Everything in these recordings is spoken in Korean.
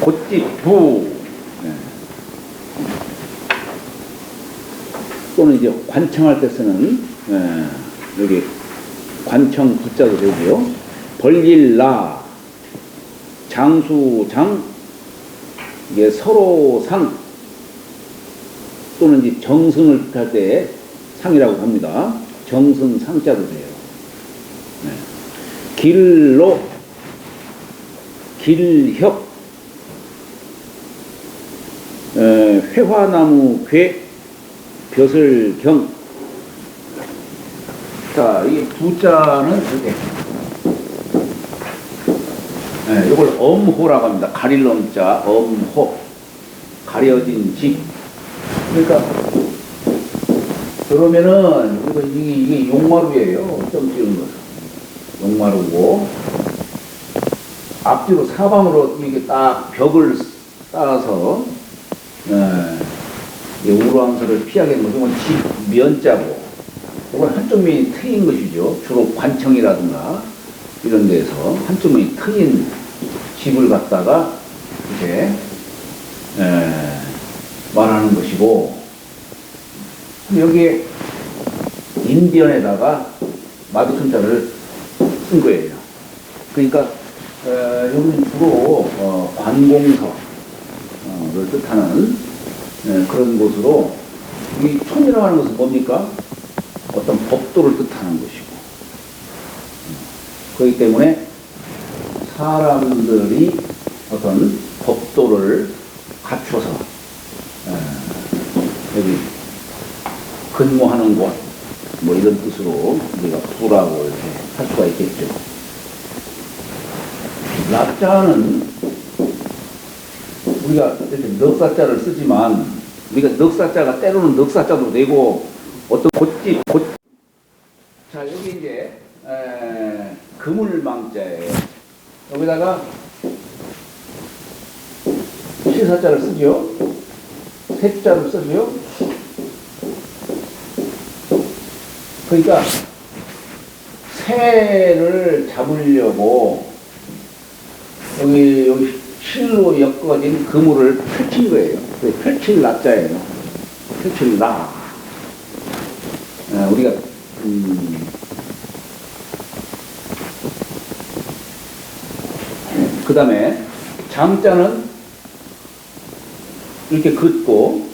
곶짚부. 네. 또는 이제 관청할 때 쓰는, 여기 관청 부자도 되고요. 벌릴라, 장수장, 이게 서로상, 또는 이제 정승을 할 때 상이라고 합니다. 정승 상자도 돼요. 네. 길로, 길협, 회화나무 괴, 벼슬경. 자, 이 부자는 이렇게, 이걸 엄호라고 합니다. 가릴 엄자, 엄호. 가려진 집. 그러니까, 그러면은, 이게 용마루예요. 점 찍은 것은. 용마루고, 앞뒤로 사방으로 이렇게 딱 벽을 쌓아서, 우루함수를 피하게 하는 것은 집 면자고, 이건 한쪽 면이 트인 것이죠. 주로 관청이라든가 이런 데서 한쪽 면이 트인 집을 갖다가 이제 말하는 것이고, 여기에 인디언에다가 마두천자를 쓴 거예요. 그러니까 여기는 주로 관공서를 뜻하는 그런 곳으로, 이 촌이라고 하는 것은 뭡니까? 어떤 법도를 뜻하는 것이고, 그렇기 때문에 사람들이 어떤 법도를 갖춰서 여기 근무하는 곳, 뭐 이런 뜻으로 우리가 부라고 이렇게 할 수가 있겠죠. 라자는 우리가 이렇게 넉사자를 쓰지만, 우리가 넉사자가 때로는 넉사자도 되고, 어떤 곶집, 자, 여기 이제 그물망자예요. 여기다가 시사자를 쓰죠. 새자를 쓰죠. 그러니까 새를 잡으려고 여기 실로 엮어진 그물을 펼친 거예요. 펼칠 라자예요. 펼칠 라. 우리가 그 다음에 장자는 이렇게 긋고,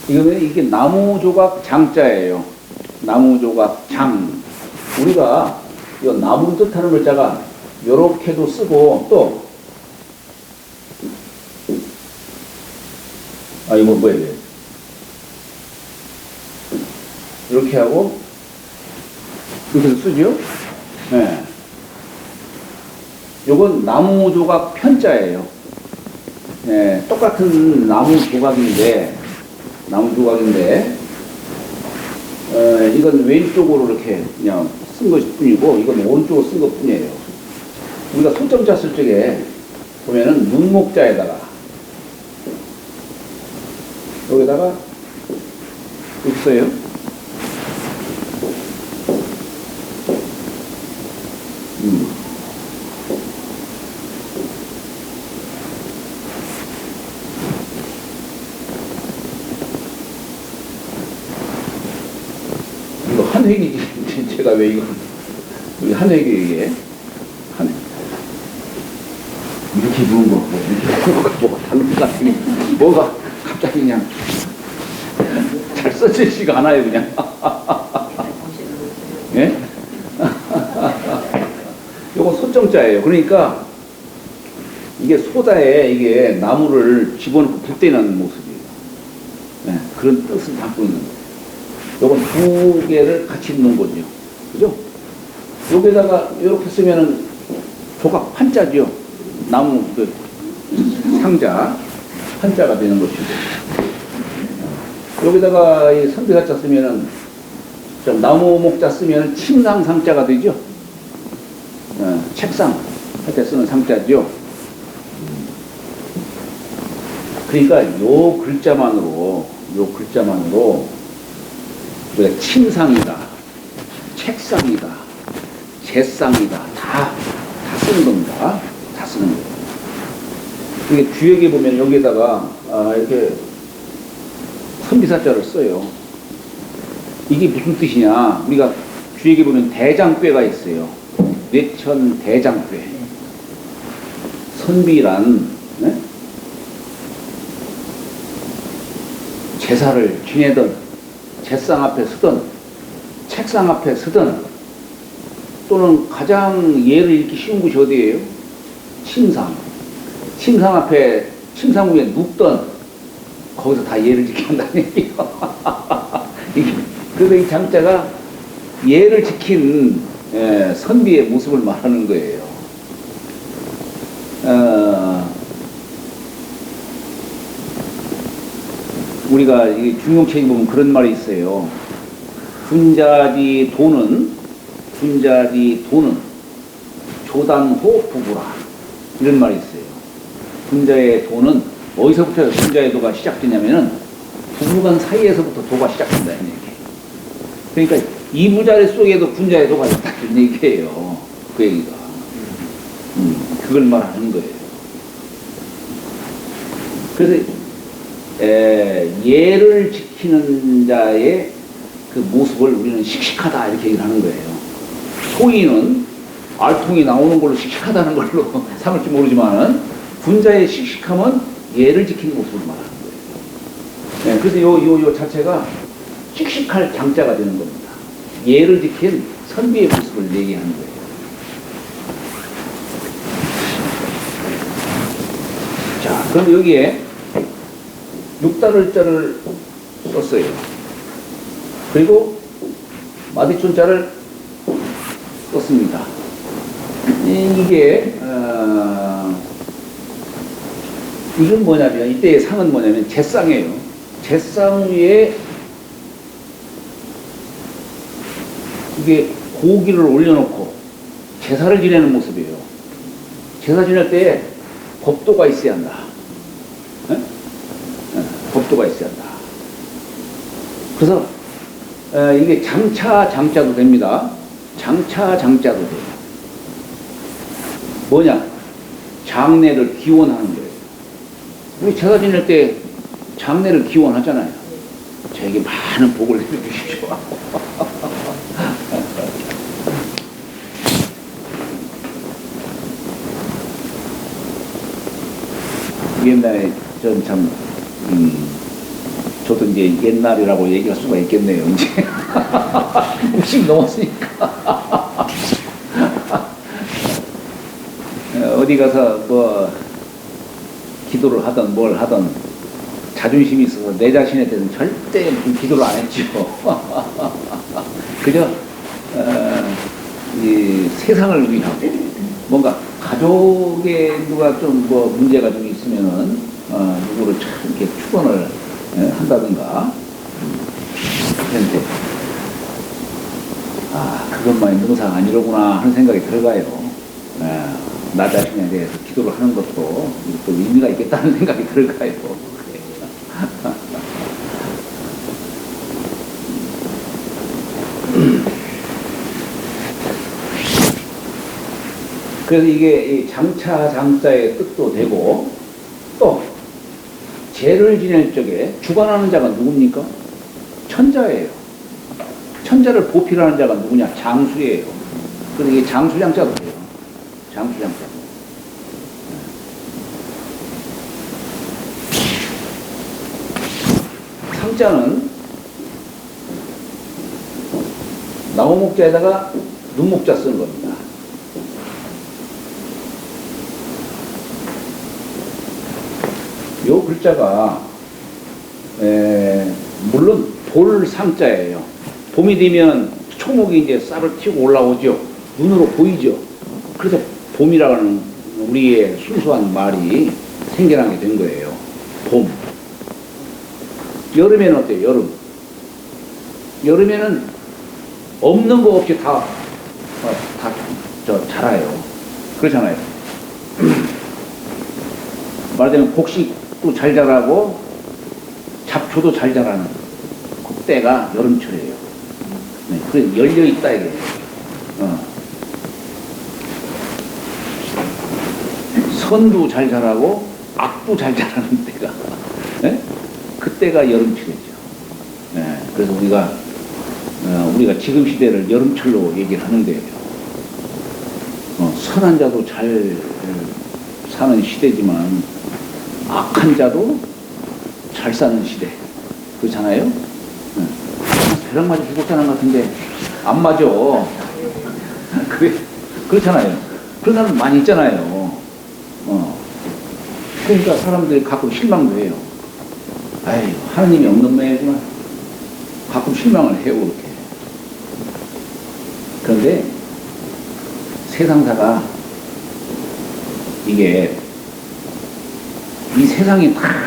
이게 나무 조각 장자예요. 나무 조각 장. 우리가 이 나무를 뜻하는 글자가 요렇게도 쓰고, 또 이거 뭐예요? 이렇게 하고 이렇게 쓰죠? 네. 요건 나무 조각 편자예요. 네, 똑같은 나무 조각인데, 이건 왼쪽으로 이렇게 그냥 쓴 것일 뿐이고, 이건 오른쪽으로 쓴 것 뿐이에요. 우리가 소점자 쓸 적에 보면은 눈목자에다가, 여기다가 이렇게 써요. 이거 한획이지. 제가 왜 이거, 우리 한획이에요. 한획. 이렇게 부는 거, 이렇게 부는 거, 뭐가 다른 것 같으니, 뭐가 갑자기 그냥 잘 써지지가 않아요, 그냥. 예? 요거 소정자예요. 그러니까 이게 소다에 이게 나무를 집어넣고 불 때는 모습이에요. 네, 그런 뜻을 담고 있는 거예요. 요건 두 개를 같이 넣는 거죠. 그죠? 여기다가 이렇게 쓰면은 조각 판자죠. 나무 그 상자 판자가 되는 것이고, 여기다가 이 선비사자 쓰면은 나무 목자 쓰면은 침상 상자가 되죠. 책상 할 때 쓰는 상자죠. 그러니까 요 글자만으로 우리가 침상이다, 책상이다, 재상이다 다 쓰는 겁니다. 다 쓰는 거예요. 이게 주역에 보면 여기에다가 이렇게 선비사자를 써요. 이게 무슨 뜻이냐? 우리가 주역에 보면 대장꾀가 있어요. 뇌천 대장꾀. 선비란 네? 제사를 지내든 제상 앞에 서든 책상 앞에 서든 또는 가장 예를 읽기 쉬운 곳이 어디예요? 침상. 침상 앞에 침상 위에 눕던 거기서 다 예를 지켜야 한다는 얘기예요. 그래서 이 장자가 예를 지킨 선비의 모습을 말하는 거예요. 우리가 중용책에 보면 그런 말이 있어요. 군자디 도는 조단호 부부라. 이런 말이 있어요. 군자의 도는 어디서부터 군자의 도가 시작되냐면은 부부간 사이에서부터 도가 시작된다는 얘기예요. 그러니까 이부자리 속에도 군자의 도가 있다는 얘기예요. 그 얘기가. 그걸 말하는 거예요. 그래서 예를 지키는 자의 그 모습을 우리는 씩씩하다 이렇게 얘기를 하는 거예요. 소인은 알통이 나오는 걸로 씩씩하다는 걸로 삼을지 모르지만 군자의 씩씩함은 예를 지키는 모습을 말하는 거예요. 그래서 요 자체가 씩씩할 장자가 되는 겁니다. 예를 지킨 선비의 모습을 얘기하는 거예요. 자, 그럼 여기에 육다를자를 썼어요. 그리고 마디촌자를 썼습니다. 이게 이건 뭐냐면 이때의 상은 뭐냐면 제상이에요. 제상 위에 이게 고기를 올려놓고 제사를 지내는 모습이에요. 제사 지낼 때 법도가 있어야 한다. 법도가 있어야 한다. 그래서 이게 장차 장자도 됩니다. 장차 장자도 돼요. 뭐냐? 장례를 기원하는 거예요. 우리 제사 지낼 때 장례를 기원하잖아요. 저에게 많은 복을 내려주십시오. 옛날에 전 참 저도 이제 옛날이라고 얘기할 수가 있겠네요. 이제 60 넘었으니까 어디 가서 뭐 기도를 하든 뭘 하든 자존심이 있어서 내 자신에 대해서는 절대 기도를 안 했죠. 그저 이 세상을 위하고 뭔가 가족에 누가 좀 뭐 문제가 좀 있으면은 누구를 참 이렇게 축원을 한다든가 그런데 그것만이 능상 아니로구나 하는 생각이 들어가요. 나 자신에 대해서 기도를 하는 것도 또 의미가 있겠다는 생각이 들어가요. 그래서 이게 장차 장자의 뜻도 되고 또 제를 지낼 적에 주관하는 자가 누굽니까? 천자예요. 천자를 보필하는 자가 누구냐? 장수예요. 그래서 이게 장수장자도 돼요. 장수장자. 상자는 나무목자에다가 눈목자 쓰는 겁니다. 요 글자가 물론 볼상자예요. 봄이 되면 초목이 이제 쌀을 튀고 올라오죠. 눈으로 보이죠. 그래서 봄이라는 우리의 순수한 말이 생겨나게 된 거예요. 봄. 여름에는 어때요? 여름. 여름에는 없는 거 없이 다 자라요. 그렇잖아요. 말하자면 곡식도 잘 자라고 잡초도 잘 자라는 그때가 여름철이에요. 그래서 열려있다 이게. 선도 잘 자라고 악도 잘 자라는 때가 예? 그때가 여름철이죠. 예, 그래서 우리가 지금 시대를 여름철로 얘기를 하는데요. 선한 자도 잘 사는 시대지만 악한 자도 잘 사는 시대. 그렇잖아요? 예. 벼락 맞아 죽었다는 것 같은데 안 맞아. 그렇잖아요. 그런 사람 많이 있잖아요. 그러니까 사람들이 가끔 실망도 해요. 아이, 하나님이 없는 모양이구나. 가끔 실망을 해요, 그렇게. 그런데 세상사가 이게 이 세상이 다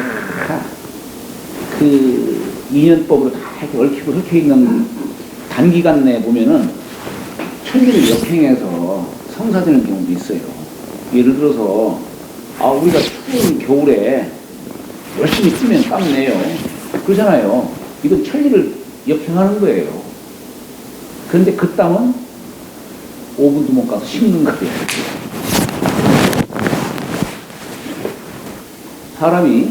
그 인연법으로 다 이렇게 얽히고 얽혀 있는 단기간 내에 보면은 천리를 역행해서 성사되는 경우도 있어요. 예를 들어서 우리가 추운 겨울에 열심히 뛰면 땀 내요. 그러잖아요. 이건 천리를 역행하는 거예요. 그런데 그 땀은 5분도 못 가서 식는 거예요. 사람이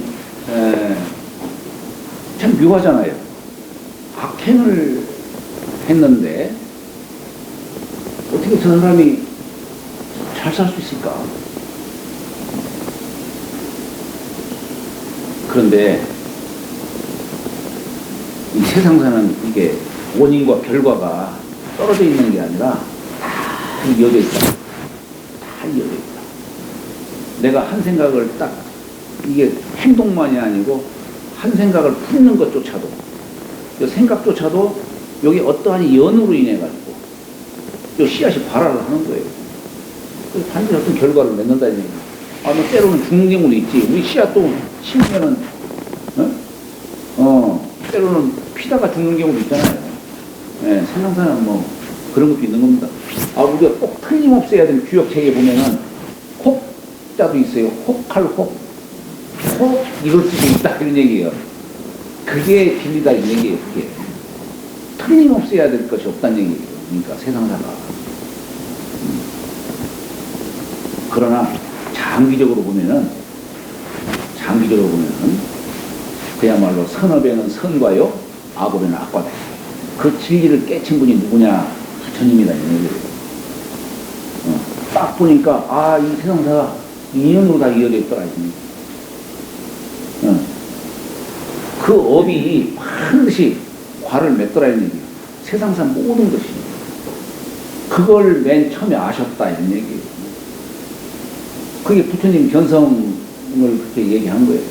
참 묘하잖아요. 악행을 했는데 어떻게 저 사람이 잘 살 수 있을까? 그런데 이 세상 사는 이게 원인과 결과가 떨어져 있는 게 아니라 다 이어져 있다. 다 이어져 있다. 내가 한 생각을 딱 이게 행동만이 아니고 한 생각을 품는 것조차도 이 생각조차도 여기 어떠한 연으로 인해 가지고 이 씨앗이 발화를 하는 거예요. 그래서 반드시 어떤 결과를 맺는다는 얘기예요. 뭐 때로는 죽는 경우도 있지. 우리 씨앗도 심으면은 때로는 피다가 죽는 경우도 있잖아요. 예, 세상사는 뭐 그런 것도 있는 겁니다. 우리가 꼭 틀림없이 해야 되는 규역책에 보면은 혹자도 있어요. 혹할 혹 이럴 수도 있다 이런 얘기예요. 그게 진리다 이런 얘기예요. 그게 틀림없이 해야 될 것이 없다는 얘기예요. 그러니까 세상사가 그러나 장기적으로 보면은 그야말로 선업에는 선과요, 악업에는 악과다. 그 진리를 깨친 분이 누구냐? 부처님이다 이런 얘기예요. 딱 보니까 이 세상사가 인연으로 다 이어져 있더라 이런 얘기. 그 업이 반드시 과를 맺더라 이런 얘기예요. 세상사 모든 것이 그걸 맨 처음에 아셨다 이런 얘기예요. 그게 부처님 견성을 그렇게 얘기한 거예요.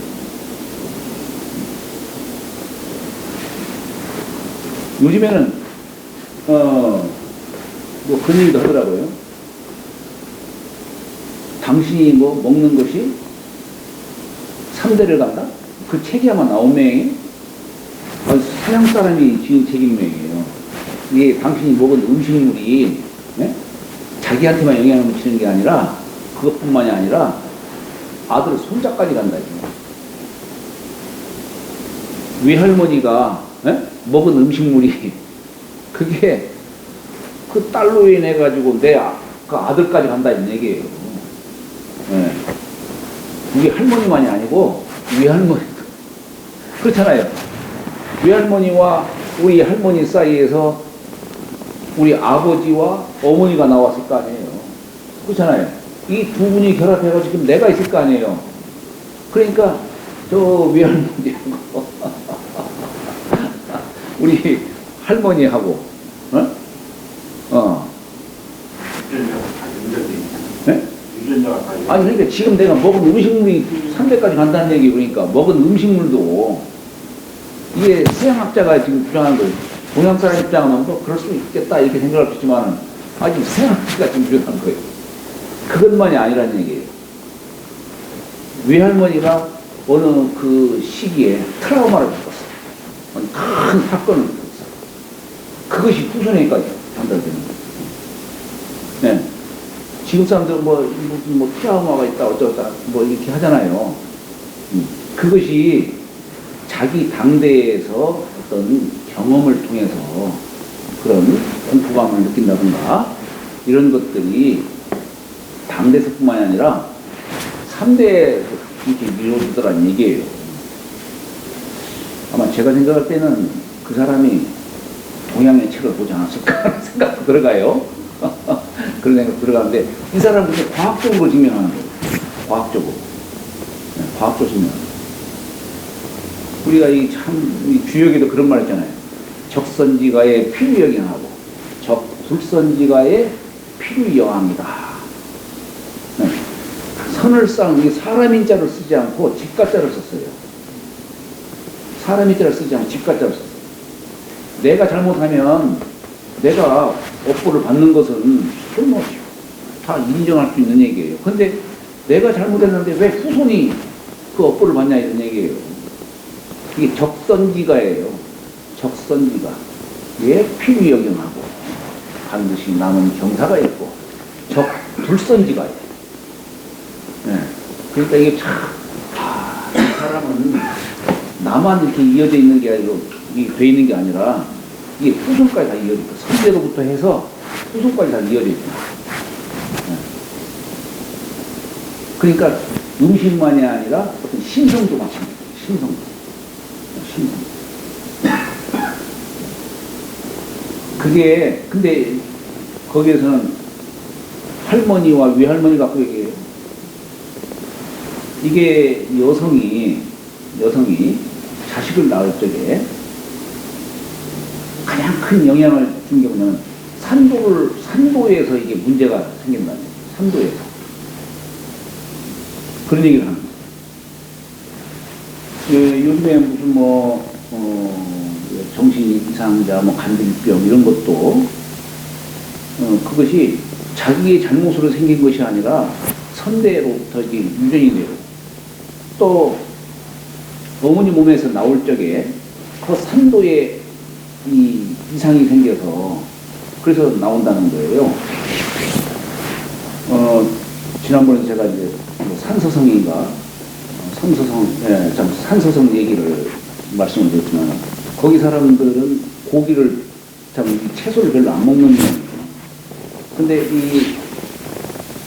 요즘에는 뭐 그런 얘기도 하더라고요. 당신이 뭐 먹는 것이 3대를 간다? 그 책이 아마 나온 모양이에요. 서양 사람이 지은 책인 모양이에요. 이게 당신이 먹은 음식물이 자기한테만 영향을 미치는 게 아니라 그것뿐만이 아니라 아들 손자까지 간다. 외할머니가 먹은 음식물이 그게 그 딸로 인해 가지고 그 아들까지 간다 이런 얘기예요. 우리 할머니만이 아니고 외할머니도 그렇잖아요. 외할머니와 우리 할머니 사이에서 우리 아버지와 어머니가 나왔을 거 아니에요. 그렇잖아요. 이 두 분이 결합해가지고 지금 내가 있을 거 아니에요. 그러니까 저 외할머니하고 우리 할머니하고 아니 그러니까 지금 내가 먹은 음식물이 3대까지 간다는 얘기. 그러니까 먹은 음식물도 이게 서양학자가 지금 주장한 거예요. 동양 사람 입장은 뭐 그럴 수 있겠다 이렇게 생각할 수 있지만 아직 서양학자가 지금 주장한 거예요. 그것만이 아니라는 얘기예요. 외할머니가 어느 그 시기에 트라우마를 겪었어요. 큰 사건을 겪었어요. 그것이 후손에까지 전달되는 거예요. 네. 지금 사람들은 뭐 트라우마가 있다 어쩌다 뭐 이렇게 하잖아요. 그것이 자기 당대에서 어떤 경험을 통해서 그런 공포감을 느낀다든가 이런 것들이 당대에서뿐만이 아니라 3대 이렇게 이루어지더란 얘기예요. 아마 제가 생각할 때는 그 사람이 동양의 책을 보지 않았을까 하는 생각도 들어가요. 그런 생각 들어가는데 이 사람은 그냥 과학적으로 증명하는 거예요. 과학적으로. 네, 과학적으로 증명하는 거예요. 우리가 이 참, 주역에도 그런 말 있잖아요. 적선지가의 필유역양하고 적불선지가의 필유여왕이다. 네. 선을 쌓은 사람인 자를 쓰지 않고 집가자를 썼어요. 사람인 자를 쓰지 않고 집가자를 썼어요. 내가 잘못하면 내가 업보를 받는 것은 다 인정할 수 있는 얘기예요. 근데 내가 잘못했는데 왜 후손이 그 업보를 받냐 이런 얘기예요. 이게 적선지가예요. 적선지가. 왜 필유역영하고 반드시 남은 경사가 있고 적불선지가예요. 네. 그러니까 이게 참, 이 사람은 나만 이렇게 이어져 있는 게 아니라 이게 돼 있는 게 아니라 이게 후손까지 다 이어져 있고 선제로부터 해서 후손까지 다 이어져 있고. 네. 그러니까 음식만이 아니라 어떤 신성도 마찬가지예요. 신성도. 그게 근데 거기에서는 할머니와 외할머니 갖고 얘기해요. 이게 여성이 자식을 낳을 적에 가장 큰 영향을 준 게 뭐냐면 산도에서 이게 문제가 생긴다는 거예요. 산도에서. 그런 얘기를 합니다. 요즘에 무슨 정신 이상자, 간질병 이런 것도 그것이 자기의 잘못으로 생긴 것이 아니라 선대로부터 이게 유전이 되고 또 어머니 몸에서 나올 적에 그 산도에 이 이상이 생겨서 그래서 나온다는 거예요. 지난번에 제가 이제 산서성인가 산서성 얘기를 말씀을 드렸지만 거기 사람들은 고기를 채소를 별로 안 먹는 모양이에요. 근데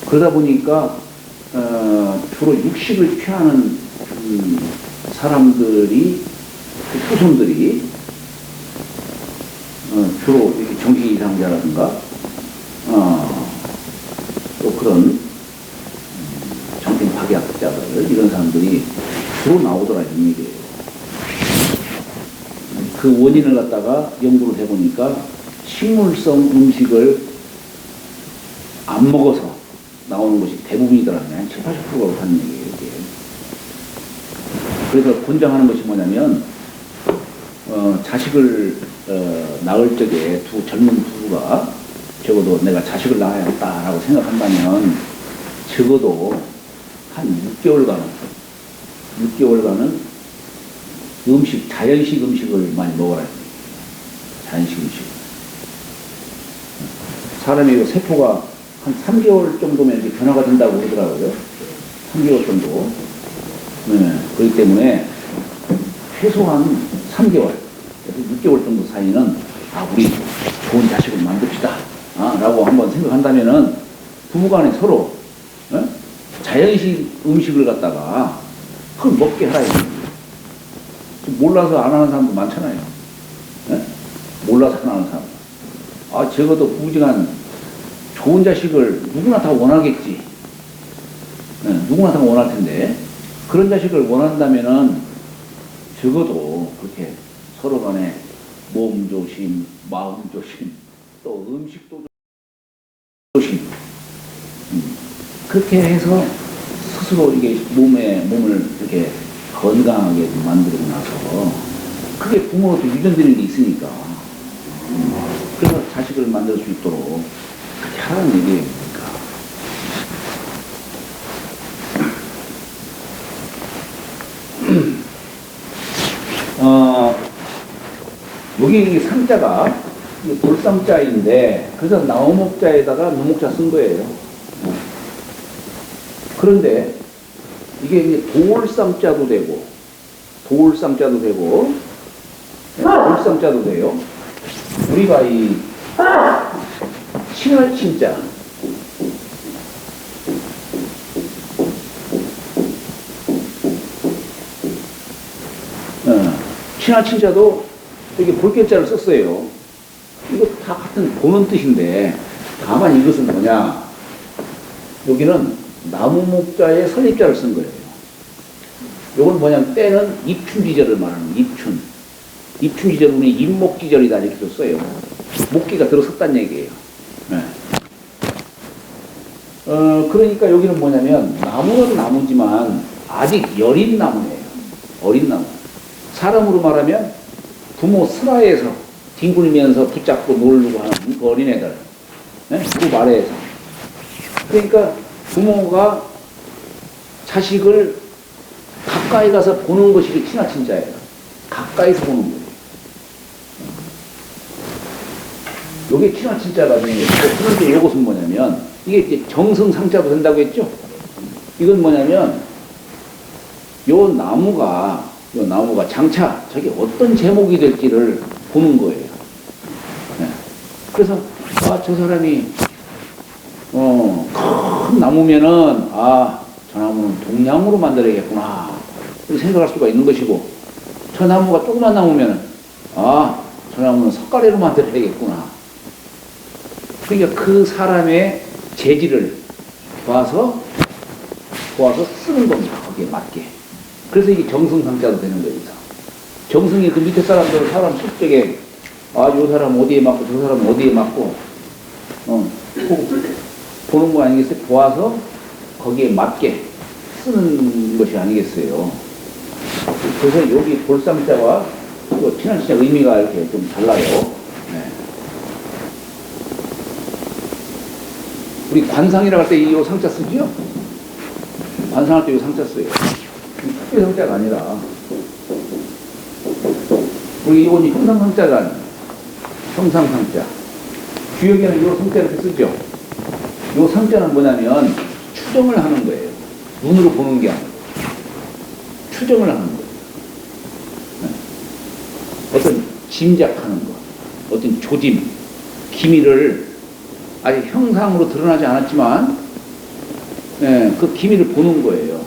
그러다 보니까 주로 육식을 취하는 사람들이 그 후손들이 주로 정신 이상자라든가 또 그런 정신 파괴학자들 이런 사람들이 주로 나오더라 이 얘기예요. 그 원인을 갖다가 연구를 해보니까 식물성 음식을 안 먹어서 나오는 것이 대부분이더라고요. 한 7, 80%가 하는 얘기예요. 이게. 그래서 권장하는 것이 뭐냐면 자식을 낳을 적에 두 젊은 부부가 적어도 내가 자식을 낳아야겠다라고 생각한다면 적어도 한 6개월간은 자연식 음식을 많이 먹어라. 자연식 음식. 사람의 세포가 한 3개월 정도면 이렇게 변화가 된다고 그러더라고요. 3개월 정도. 네. 그렇기 때문에 최소한 3개월, 6개월 정도 사이는 우리 좋은 자식을 만듭시다. 라고 한번 생각한다면은 부부간에 서로 자연식 음식을 갖다가 그걸 먹게 하라. 몰라서 안 하는 사람도 많잖아요. 네? 몰라서 안 하는 사람. 적어도 부지간 좋은 자식을 누구나 다 원하겠지. 네, 누구나 다 원할 텐데 그런 자식을 원한다면은 적어도 그렇게 서로 간에 몸 조심, 마음 조심, 또 음식도 조심. 그렇게 해서 스스로 이게 몸을 이렇게 건강하게 만들고 나서 그게 부모로부터 유전되는 게 있으니까 그래서 자식을 만들 수 있도록 그렇게 하라는 얘기입니까. 여기 상자가 돌상자인데 그래서 나오목자에다가 노목자 쓴 거예요. 그런데 이게 이제 돌상자도 되고 돌상자도 되고 돌상자도 돼요. 우리가 이 친할친자 친한 친자도 여기 볼개자를 썼어요. 이거 다 같은 보는 뜻인데, 다만 이것은 뭐냐? 여기는 나무 목자에 설립자를 쓴 거예요. 요건 뭐냐면 때는 입춘지절을 말하는 입춘. 입춘지절은 우리 입목지절이다 이렇게 썼어요. 목기가 들어섰다는 얘기예요. 네. 그러니까 여기는 뭐냐면 나무는 나무지만 아직 여린 나무예요. 어린 나무. 사람으로 말하면 부모 슬하에서 뒹굴면서 붙잡고 놀고 하는 그 어린애들. 네? 그 말에서. 그러니까 부모가 자식을 가까이 가서 보는 것이 친화친자예요. 가까이서 보는 거예요. 요게 친화친자가 되는 거고, 그런데 이것은 뭐냐면, 이게 이제 정승상자도 된다고 했죠? 이건 뭐냐면, 요 나무가 장차 저게 어떤 제목이 될지를 보는 거예요. 네. 그래서, 저 사람이, 큰 나무면은, 저 나무는 동나무로 만들어야겠구나. 이렇게 생각할 수가 있는 것이고, 저 나무가 조그만 나무면은, 저 나무는 석가래로 만들어야겠구나. 그러니까 그 사람의 재질을 봐서 쓰는 겁니다. 거기에 맞게. 그래서 이게 정승상자도 되는 겁니다. 정승이 그 밑에 사람들, 사람 실적에, 요 사람 어디에 맞고, 저 사람 어디에 맞고, 보는 거 아니겠어요? 보아서 거기에 맞게 쓰는 것이 아니겠어요. 그래서 여기 볼상자와 친한친자 의미가 이렇게 좀 달라요. 네. 우리 관상이라고 할 때 이 상자 쓰지요? 관상할 때 이 상자 써요. 특별 상자가 아니라. 우리 이건 형상상자가 아니에요. 형상상자. 주역에는 이 상자 이렇게 쓰죠? 이 상자는 뭐냐면 추정을 하는 거예요. 눈으로 보는 게 아니고. 추정을 하는 거예요. 네. 어떤 짐작하는 것, 어떤 조짐, 기미를 아직 형상으로 드러나지 않았지만, 그 기미를 보는 거예요.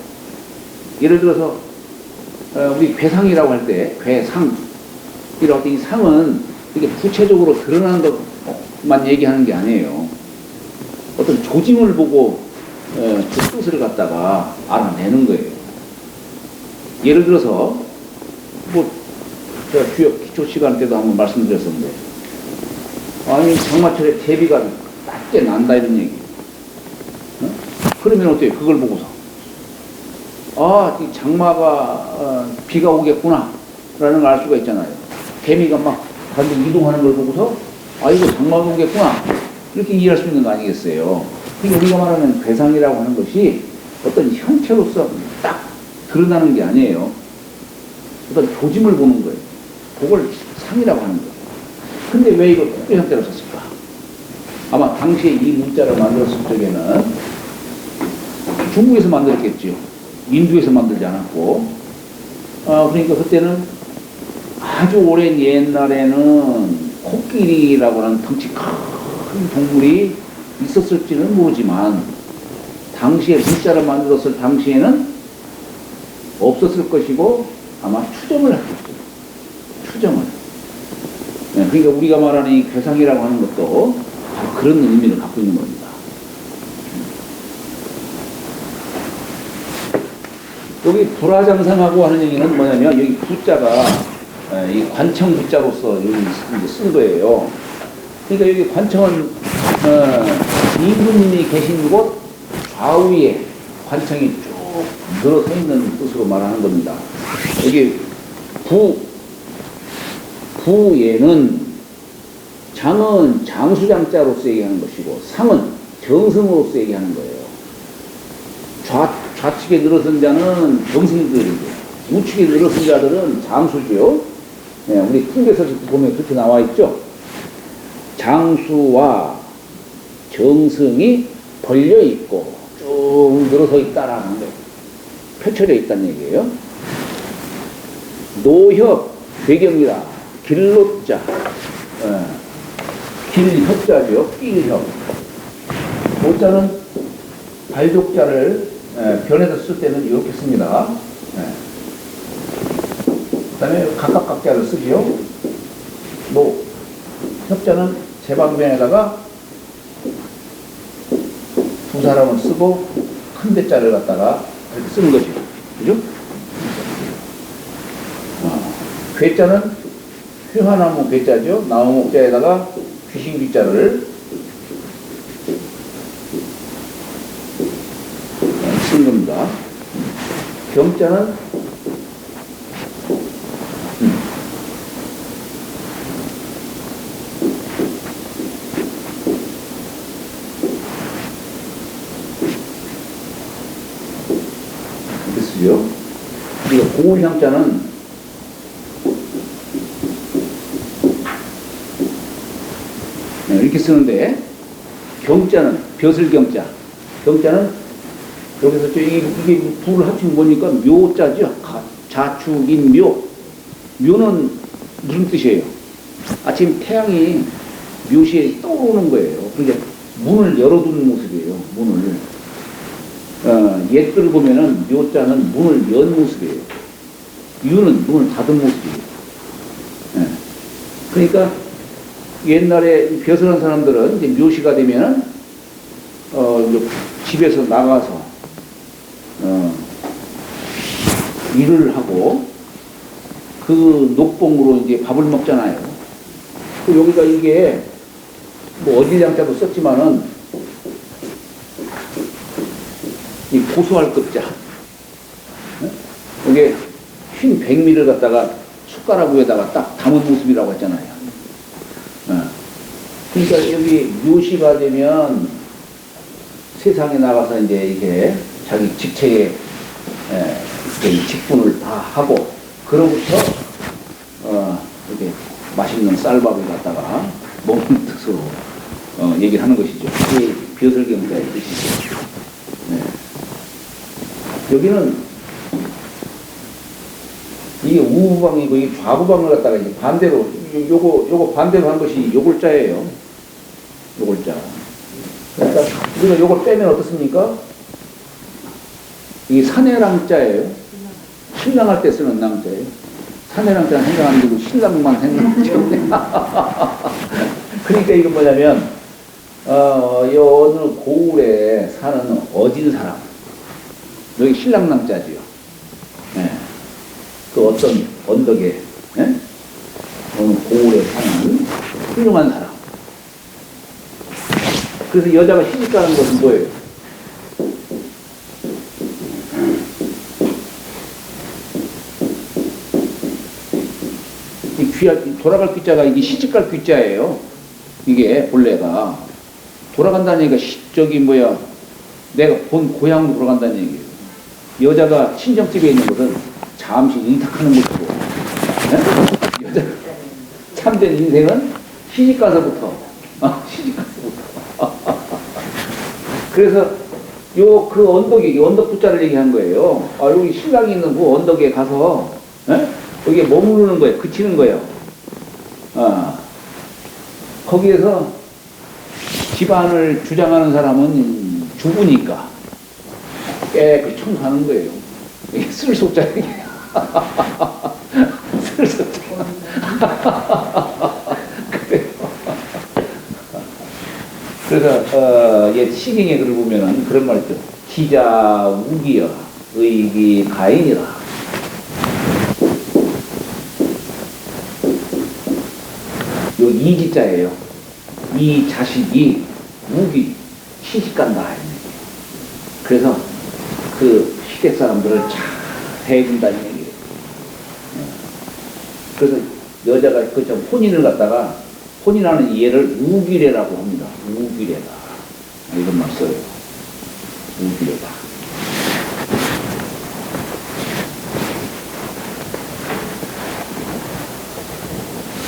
예를 들어서, 우리 괴상이라고 할 때, 괴상이라고 할 때 이 상은 이게 구체적으로 드러나는 것만 얘기하는 게 아니에요. 어떤 조짐을 보고, 그 뜻을 갖다가 알아내는 거예요. 예를 들어서, 제가 주역 기초 시간 때도 한번 말씀드렸었는데, 장마철에 대비가 낮게 난다 이런 얘기. 그러면 어때요? 그걸 보고서. 이 장마가, 비가 오겠구나. 라는 걸 알 수가 있잖아요. 개미가 막 반대 이동하는 걸 보고서, 이거 장마가 오겠구나. 이렇게 이해할 수 있는 거 아니겠어요? 그러니까 우리가 말하는 괴상이라고 하는 것이 어떤 형체로서 딱 드러나는 게 아니에요. 어떤 조짐을 보는 거예요. 그걸 상이라고 하는 거예요. 근데 왜 이걸 특별 형태로 썼을까? 아마 당시에 이 문자를 만들었을 적에는 중국에서 만들었겠죠. 인도에서 만들지 않았고, 그러니까 그때는 아주 오랜 옛날에는 코끼리라고 하는 덩치 큰 동물이 있었을지는 모르지만, 당시에 문자를 만들었을 당시에는 없었을 것이고, 아마 추정을 했겠죠. 추정을. 네, 그러니까 우리가 말하는 이 괴상이라고 하는 것도 바로 그런 의미를 갖고 있는 겁니다. 여기 불화장상하고 하는 얘기는 뭐냐면, 여기 부자가 이 관청 부자로서 여기 쓴 거예요. 그러니까 여기 관청은 임금님이 계신 곳 좌우에 관청이 쭉 늘어서 있는 뜻으로 말하는 겁니다. 여기 부에는 장은 장수장자로서 얘기하는 것이고, 상은 정승으로서 얘기하는 거예요. 좌측에 늘어선 자는 정승들이고, 우측에 늘어선 자들은 장수죠. 네, 우리 풍계서 보면 그렇게 나와 있죠. 장수와 정승이 벌려 있고 쭉 늘어서 있다라는 거, 펼쳐져 있다는 얘기예요. 노협 배경이라 길로자, 길협자죠. 길협. 모자는 발족자를 변해서 쓸 때는 이렇게 씁니다. 그다음에 각각각자를 쓰지요. 뭐 협자는 제방변에다가 두 사람을 쓰고 큰 대자를 갖다가 이렇게 쓰는 거죠. 그죠? 괴자는 회화나무 괴자죠. 나무목자에다가 귀신 귀자를 쓰는 겁니다. 경자는 이렇게 쓰죠. 그리고 고운향자는 이렇게 쓰는데, 경자는 벼슬경자. 경자는 여기서 이게 둘을 합치면 뭐니까 묘자죠. 자축인 묘. 묘는 무슨 뜻이에요? 아침 태양이 묘시에 떠오르는 거예요. 그러니까 문을 열어두는 모습이에요. 문을. 옛글을 보면은 묘자는 문을 연 모습이에요. 유는 문을 닫은 모습이에요. 예. 그러니까 옛날에 벼슬한 사람들은 이제 묘시가 되면은 집에서 나가서 일을 하고 그 녹봉으로 이제 밥을 먹잖아요. 그 여기가 이게 뭐 어딜양자도 썼지만은 이 고소할 급자. 이게 흰 백미를 갖다가 숟가락 위에다가 딱 담은 모습이라고 했잖아요. 그러니까 여기 묘시가 되면 세상에 나가서 이제 이렇게 자기 직책에 직분을 다 하고, 그로부터 이렇게 맛있는 쌀밥을 갖다가 먹는 뜻으로 얘기를 하는 것이죠. 그게 벼슬경자의 뜻이죠. 네. 여기는 이게 우부방이고 이 좌부방을 갖다가 이제 반대로 요거 반대로 한 것이 요골자예요. 요골자. 그러니까 우리가 요걸 빼면 어떻습니까? 이게 사내랑자예요. 신랑할 때 쓰는 랑자예요. 사내랑자는 생각 안 들고 신랑만 생각하죠. 그러니까 이건 뭐냐면 요 어느 고을에 사는 어진 사람. 여기 신랑랑자지요. 네. 그 어떤 언덕에 네? 어느 고을에 사는 훌륭한 사람. 그래서 여자가 시집가는 것은 뭐예요? 이 돌아갈 귀자가 이게 시집갈 귀자예요. 이게 본래가 돌아간다는 얘기가 내가 본 고향으로 돌아간다는 얘기예요. 여자가 친정집에 있는 것은 잠시 인탁하는 것이고, 네? 여자 참된 인생은 시집가서부터. 그래서 그 언덕이 언덕 부자를 얘기한 거예요. 여기 신랑이 있는 그 언덕에 가서 여기에 머무르는 거예요. 그치는 거예요. 거기에서 집안을 주장하는 사람은 주부니까 깨끗이 청소하는 거예요. 이게 쓸소자예요. 쓸소자. 그래서 옛 시경의 글을 보면은 그런 말 있죠. 기자 우기여 의기 가인이라. 요 이기자예요. 이 자식이 우기 시집간다. 그래서 그 시댁 사람들을 잘 대해준다는 얘기예요. 그래서 여자가 그저 혼인을 갖다가 혼인하는 예를 우기례라고 합니다. 우기례다. 이런 말 써요. 우기례다.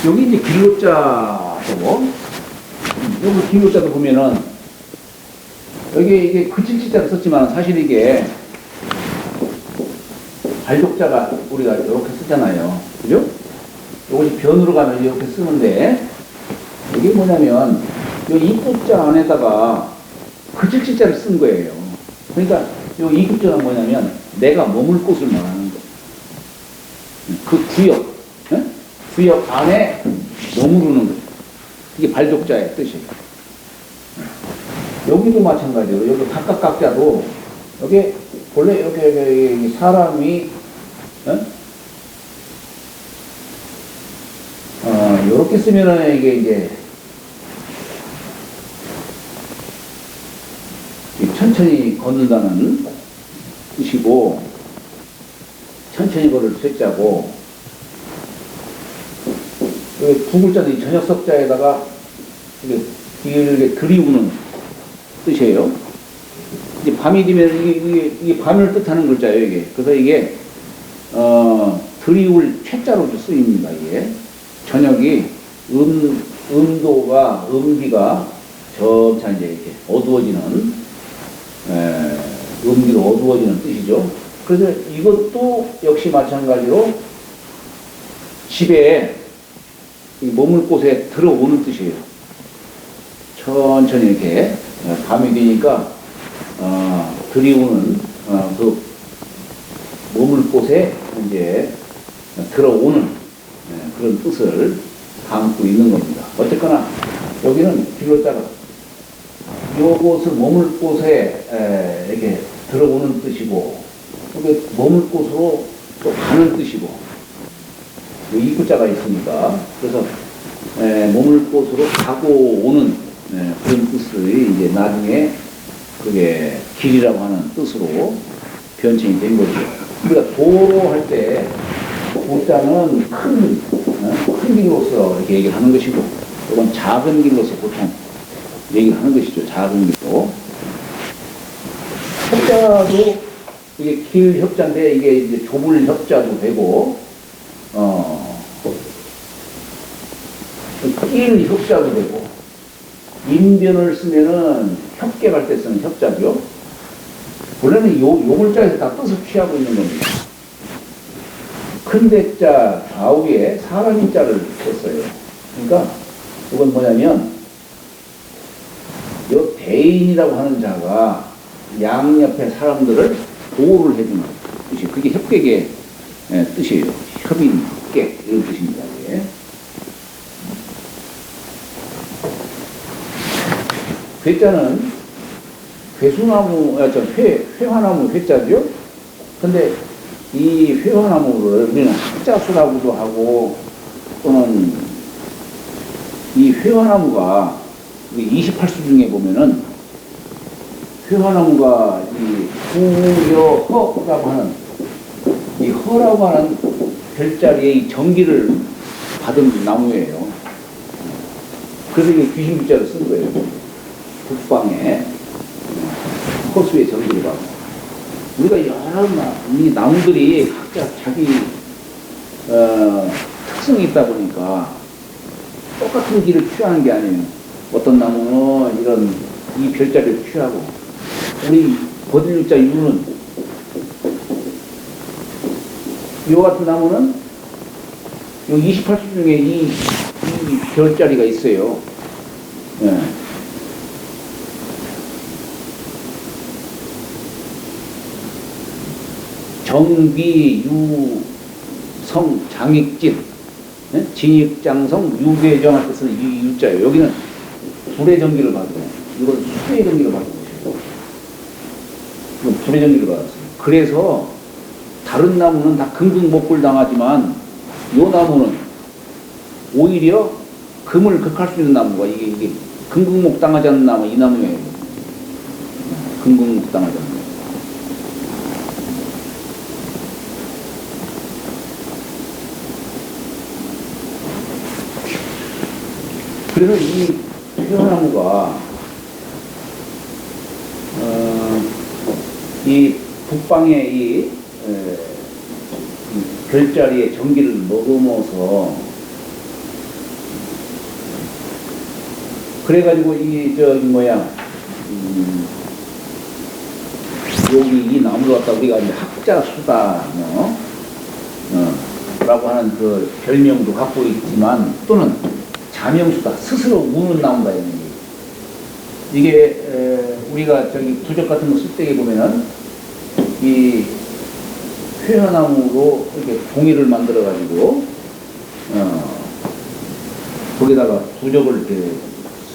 여기 이제 길로자고, 여기 길로자도 보면은, 여기 이게 그칠치자를 썼지만 사실 이게 발족자가 우리가 이렇게 쓰잖아요. 그죠? 이것이 변으로 가면 이렇게 쓰는데, 이게 뭐냐면, 이 입구자 안에다가 그칠치자를 쓴 거예요. 그러니까 이 입구자가 뭐냐면, 내가 머물 곳을 말하는 거. 그 구역, 예? 구역 안에 머무르는 거죠. 이게 발독자의 뜻이에요. 여기도 마찬가지로 여기 각각 각자도 여기 원래 여기 사람이 이렇게 쓰면은 이게 이제 천천히 걷는다는 뜻이고, 천천히 걸을 쇠자고, 여기 두 글자는 저녁 석자에다가 이게 길게 들이우는 뜻이에요. 이제 밤이 되면 이게 밤을 뜻하는 글자예요, 이게. 그래서 이게 들이울 최자로 쓰입니다, 이게. 저녁이 음도가 음기가 점차 이제 이렇게 어두워지는 음기로 어두워지는 뜻이죠. 그래서 이것도 역시 마찬가지로 집에 머물 곳에 들어오는 뜻이에요. 천천히 이렇게 밤이 되니까 들이오는 그 머물 곳에 이제 들어오는 그런 뜻을 담고 있는 겁니다. 어쨌거나 여기는 길로자가 요것을 머물 곳에 이렇게 들어오는 뜻이고, 여기 머물 곳으로 또 가는 뜻이고, 입구자가 있으니까, 그래서 머물 곳으로 가고 오는 그런 뜻을 이제 나중에 그게 길이라고 하는 뜻으로 변칭이 된 거죠. 우리가 도로 할 때 도자는 큰 길로서 이렇게 얘기를 하는 것이고, 이건 작은 길로서 보통 얘기를 하는 것이죠. 작은 길로. 협자도 이게 길 협자인데 이게 이제 좁을 협자도 되고, 길 협자도 되고, 인변을 쓰면은 협객할 때 쓰는 협자죠. 원래는 요 글자에서 다 뜻을 취하고 있는 겁니다. 큰 대자 좌우에 사람인 자를 썼어요. 그러니까 이건 뭐냐면 요 대인이라고 하는 자가 양옆에 사람들을 보호를 해주는 뜻이, 그게 협객의 뜻이에요. 협인, 협객 이런 뜻입니다. 이게. 괴자는 괴수나무, 회화나무 회자죠. 근데 이 회화나무를 우리는 학자수라고도 하고, 또는 이 회화나무가 28수 중에 보면은 회화나무가 이 후여허라고 하는 이 허라고 하는 별자리에 이 전기를 받은 나무예요. 그래서 이게 귀신 글자를 쓴 거예요. 북방에 허수의 전기를 받고. 우리가 여러 이 나무들이 각자 자기 특성이 있다 보니까 똑같은 길을 취하는 게 아니에요. 어떤 나무는 이런 이 별자리를 취하고, 우리 거들육자 유는 이 같은 나무는 요 28수 중에 이 별자리가 있어요. 예. 정비, 유, 성, 장익진, 진익장성, 유배정 할 때 쓰는 이 유자예요. 여기는 불의 전기를 받고, 이건 수의 전기를 받는 것이고, 이건 불의 전기를 받았어요. 그래서 다른 나무는 다 금극목불 당하지만 이 나무는 오히려 금을 극할 수 있는 나무가 이게 금극목 당하지 않는 나무, 이 나무예요. 금극목 당하지 않는. 그래서 이 회화나무가 이 북방의 이 별자리에 전기를 머금어서 그래가지고 여기 이 나무를 갖다 우리가 이제 학자수다 라고 하는 그 별명도 갖고 있지만, 또는 자명수다, 스스로 우는 나무다. 이게 우리가 저기 부적 같은 거 쓸 때 보면은 이 회화나무로 이렇게 종이를 만들어가지고, 거기다가 부적을 이렇게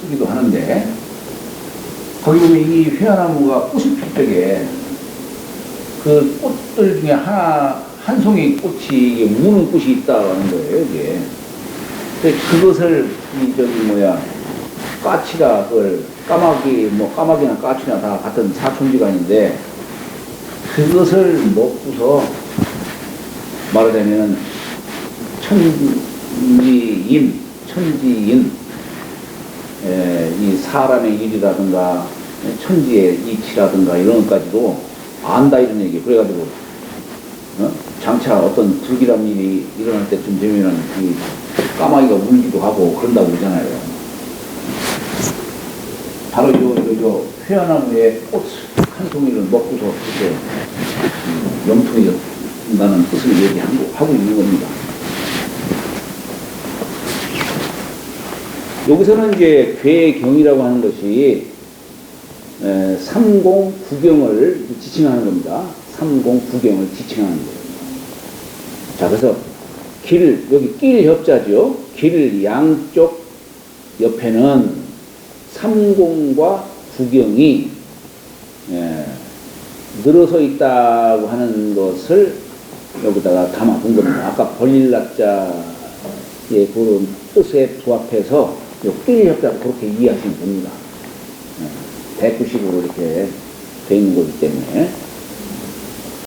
쓰기도 하는데, 거기 보면 이 회화나무가 꽃이 필 적에 그 꽃들 중에 한 송이 꽃이 이게 무는 꽃이 있다는 거예요, 이게. 근데 그것을, 까치가 그걸, 까마귀나 까치나 다 같은 사촌지간인데, 그것을 먹고서 말하자면, 천지인, 이 사람의 일이라든가, 천지의 이치라든가 이런 것까지도 안다 이런 얘기. 그래가지고, 장차 어떤 불길한 일이 일어날 때쯤 되면은 이 까마귀가 울기도 하고 그런다고 그러잖아요. 바로 요 회화나무의 꽃 한 송이를 먹고서 그렇게 영통이 된다는 뜻을 얘기하고 있는 겁니다. 여기서는 이제 괴경이라고 하는 것이 삼공구경을 지칭하는 겁니다. 삼공구경을 지칭하는 거예요. 자, 그래서 여기 길 협자죠. 길 양쪽 옆에는 삼공과 구경이 늘어서 있다고 하는 것을 여기다가 담아둔 겁니다. 아까 벌릴납자의 그런 뜻에 부합해서 길 협자를 그렇게 이해하시면 됩니다. 대구식으로 이렇게 돼 있는 거기 때문에.